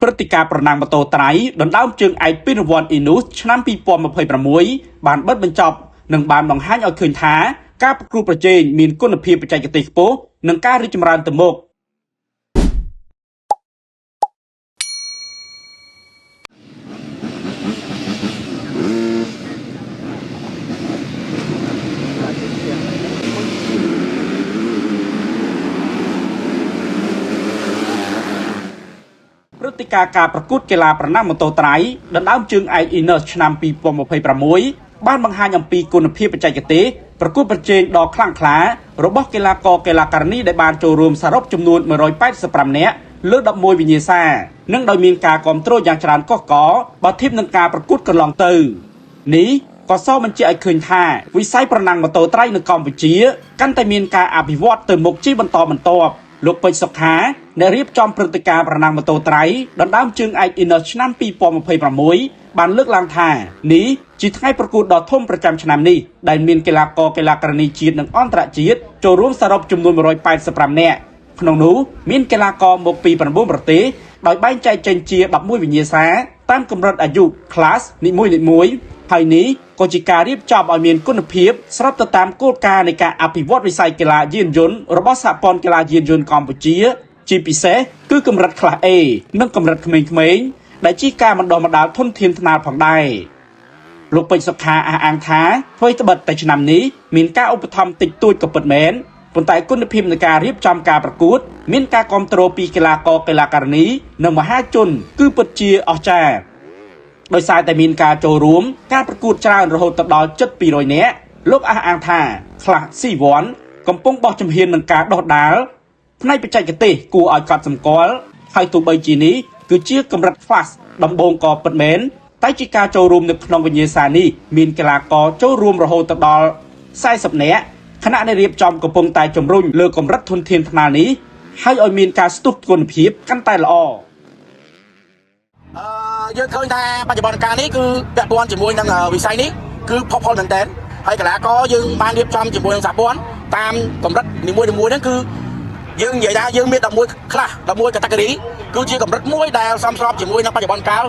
ព្រឹត្តិការណ៍ប្រណាំងម៉ូតូត្រៃដណ្ដើមជើងឯកពានរង្វាន់ Inus ឆ្នាំ 2026 បានបិទបញ្ចប់និងបានបង្ហាញឲ្យឃើញថាការប្រកួតប្រជែងមានគុណភាពបច្ចេកទេសខ្ពស់និងការរីកចម្រើនទៅមុខព្រឹត្តិការណ៍ការប្រកួតកីឡាប្រណាំងម៉ូតូត្រៃដណ្ដើមជើងឯក Inus ឆ្នាំ 2026 បានបង្ហាញអំពីគុណភាពបច្ចេកទេសប្រកួតប្រជែងដ៏ខ្លាំងក្លារបស់កីឡាករកីឡាការិនីដែលបានចូលរួមសរុបចំនួន185នាក់លើ11វិញ្ញាសានិងដោយមានការគាំទ្រយ៉ាងច្រើនកុះករបើធៀបនឹងការប្រកួតកន្លងទៅនេះក៏សបញ្ជាក់ឲ្យឃើញថាវិស័យប្រណាំងម៉ូតូត្រៃនៅកម្ពុជាកាន់តែមានការអភិវឌ្ឍទៅមុខជាបន្តបន្ទាប់លោកពេជ្រសុខាអ្នករៀបចំព្រឹត្តិការណ៍ប្រណាំងម៉ូតូត្រៃដណ្ដើមជើងឯក Inus ឆ្នាំ 2026 បានលើកឡើងថានេះជាថ្ងៃប្រកួតដ៏ធំប្រចាំឆ្នាំនេះដែលមានកីឡាករកីឡាការិនីជាតិនិងអន្តរជាតិចូលរួមសរុបចំនួន185នាក់ក្នុងនោះមានកីឡាករមកពី9ប្រទេសដោយបែងចែកចេញជា11វិញ្ញាសាតាមកម្រិតអាយុ class នីមួយៗហើយនេះក៏ជាការរៀបចំឲ្យមានគុណភាពស្របទៅតាមគោលការណ៍នៃការអភិវឌ្ឍវិស័យកីឡាយានយន្តរបស់សហព័ន្ធកីឡាយានយន្តកម្ពុជាជាពិសេសគឺកម្រិត Class A និងកម្រិតក្មេងៗដែលជាការបណ្ដុះបណ្ដាលធនធានថ្នាលផងដែរលោកពេជ្រសុខាអះអាងថាធ្វើត្បិតតែឆ្នាំនេះមានការឧបត្ថម្ភតិចតួចក៏ពិតមែនប៉ុន្តែគុណភាពនៃការរៀបចំការប្រកួតមានការគាំទ្រពីកីឡាករកីឡាការិនីនិងមហាជនគឺពិតជាអស្ចារ្យដោយសារតែមានការចូលរួមការប្រកួតច្រើនរហូតដល់ជិត200នាក់លោកអះអាងថា Class C1 កំពុងបោះជំហាននឹងការដោះដាលផ្នែកបច្ចេកទេសគួរឲ្យកត់សម្គាល់ហើយទោះបីជានេះគឺជាកម្រិត Class ដំបូងក៏ពិតមែនតែជាការចូលរួមនៅក្នុងវិញ្ញាសានេះមានកីឡាករចូលរួមរហូតដល់40នាក់ខណៈដែលរៀបចំកំពុងតែជំរុញលើកម្រិតធនធានថ្នាលនេះហើយឲ្យមានការស្ទុះគុណភាពកាន់តែល្អយើងឃើញថាបច្ចុប្បន្នកាលនេះគឺពាក់ព័ន្ធជាមួយនឹងវិស័យនេះគឺផុសផុលមែនទែនហើយកីឡាករយើងបានរៀបចំជាមួយនឹងសហព័ន្ធតាមកម្រិតនីមួយៗហ្នឹងគឺយើងនិយាយថាយើងមាន11ខ្លះ11 category គឺជាកម្រិតមួយដែលសមស្របជាមួយនឹងបច្ចុប្បន្នកាល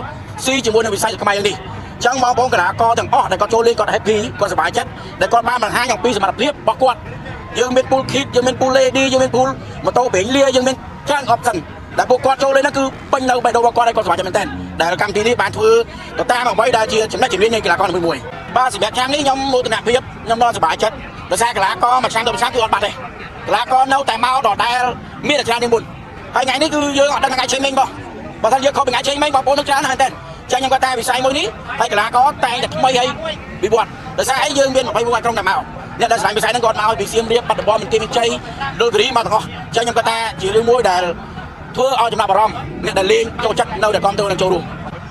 ស៊ីជាមួយនឹងវិស័យខ្មែរនេះអញ្ចឹងបងប្អូនកីឡាករទាំងអស់ដែលគាត់ចូលលេងគាត់ happy គាត់សប្បាយចិត្តដែលគាត់បានបង្ហាញអំពីសមត្ថភាពរបស់គាត់យើងមាន pool kit យើងមាន pool lady យើងមាន pool ម៉ូតូប្រេងលាយើងមានច្រើន option ដែលពួកគាត់ចូលលេងហ្នឹងគឺពេញនៅបេះដូងរបស់គាត់ហើយគាត់សប្បាយចិត្តមែនទែនដែលកម្មវិធីនេះបានធ្វើទៅតាមអ្វីដែលជាចំណេះជំនាញនៃកីឡាករមួយបាទសម្រាប់ឆ្នាំនេះខ្ញុំមោទនភាពខ្ញុំដល់សប្បាយចិត្តដោយសារកីឡាករមួយឆ្នាំទៅមួយឆ្នាំគឺអត់បាត់ទេកីឡាករនៅតែមកដល់ដែលមានតែឆ្នាំនេះមុនហើយថ្ងៃនេះគឺយើងអត់ដឹងថ្ងៃឆេងមិញបងបើថាយើងខុសពីថ្ងៃឆេងមិញបងប្អូននឹងច្រើនមែនទែនចាខ្ញុំគាត់តែវិស័យមួយនេះហើយកីឡាករតែងតែថ្មីហើយវិវត្តដោយសារអីយើងមាន21ក្រុមតែមកអ្នកដែលស្វែងវិស័យហ្នឹងគាត់មកពីសៀមរាបបាត់ដំបងមន្ទីរវិជ័យដូចគិរីមកទាំងអស់ចាខ្ញុំគាត់ថាជារឿងមួយដែលធ្វើឲ្យចំណាប់អារម្មណ៍អ្នកដែលលេងចូលចិត្តនៅតែគ្រប់គ្រងនឹងចូលរួម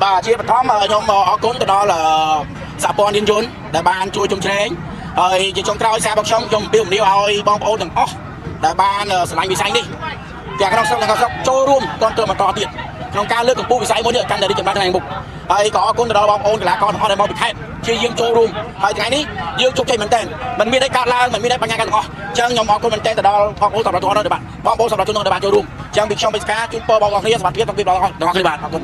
បាទជាបឋមខ្ញុំអរគុណទៅដល់សហព័ន្ធយានយន្តដែលបានជួយជំរុញហើយជាចុងក្រោយសាររបស់ខ្ញុំអំពាវនាវឲ្យបងប្អូនទាំងអស់ដែលបានស្រឡាញ់វិស័យនេះទាំងក្នុងស្រុកនិងក្រៅស្រុកចូលរួមគ្រប់គ្រងបន្តទៀតក្នុងការលើកកម្ពស់វិស័យមួយនេះកាន់តែរីកចម្រើនទៅមុខហើយក៏អរគុណទៅដល់បងប្អូនកីឡាករទាំងអស់ដែលមកពីខេត្តជាយើងចូលរួមហើយថ្ងៃនេះយើងជោគជ័យមែនទែនមិនមានអីកើតឡើងមិនមានអីបញ្ហាទាំងអស់អញ្ចឹងខ្ញុំអរគុណមែនទែនទៅដល់បងប្អូនសម្រាប់ចូលរួមនៅបាទបងប្អូនសម្រាប់ចូលរួមនៅបាទចូលរួមអញ្ចឹងពីខ្ញុំបេសកការជូនពរបងប្អូនគ្នាសុខភាពទាំងពីរបងប្អូនទាំងអស់គ្នាបាទអរគុណ